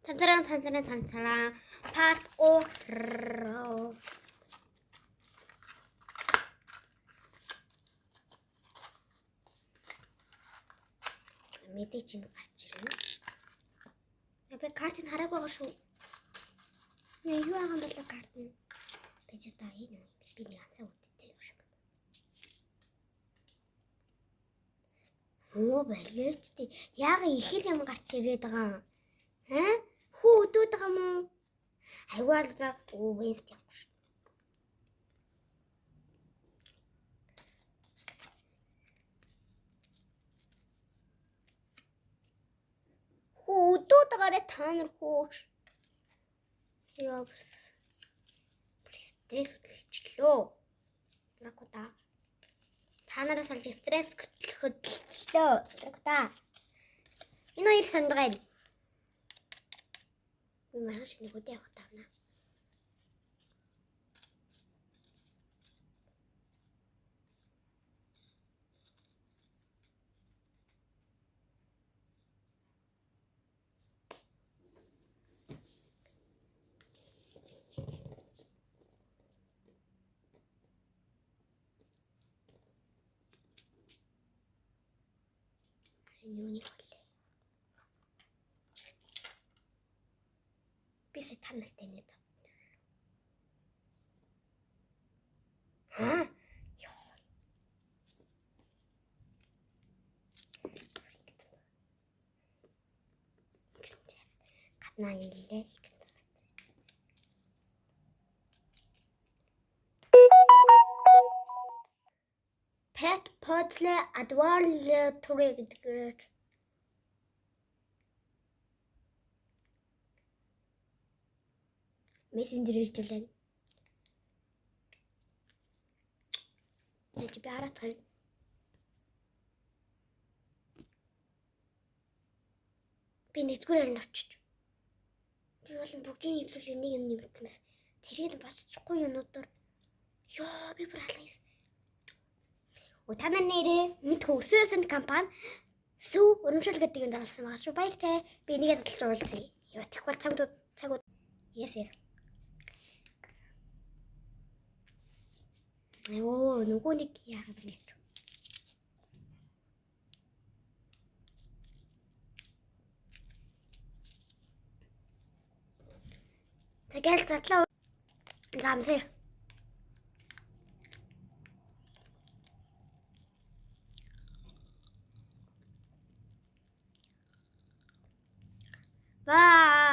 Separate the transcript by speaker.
Speaker 1: Танцараа part 3. Мэдээч энэ гарч ирнэ. Би картыг хараагүй байгаа шүү. Юу байгаа юм бол карт нь. Би ч одоо энэ би нэг анцаа үттэй юм шиг. Оо байлаач тий. Яага их юм гарч ирээд байгаа юм. Хүү өдөөд байгаа юм уу? Хайваалга үгүй юм. Хүү өдөөд гараа та нар хөөш. Яа. Стресс хөдөлчлөө. Ракута. Та нараас олж стресс хөдөлчлөө. Ракута. Энэ хоёр сандгай. Маргааш нэг үдээ явах тавна. Юуны боллоо. Би танартай нэг. Ёо. Гаднаа илээ. Pet podle advarle turigdgret. Messenger иржүүлэн. Тэгж би хараад байна. Би нэгдүгээр нь очиж. Би бол бүгдийн нийлүүлээ нэг юм нэмэгдэнээс. Тэрийг бацчихгүй юмнуудаар. Ёо би бүр алайс. Утана нэрээ мэд хөөсөн компани сүү өрөмшөл гэдэг юм даалсан байгаа шүү. Баяртай. Би нэгээд таталж уулзъя. Ёо тэгвэл цагууд. Yes. Оо нөгөө нэг яагаад вэ? Тэгэл задлаа. Замсаа.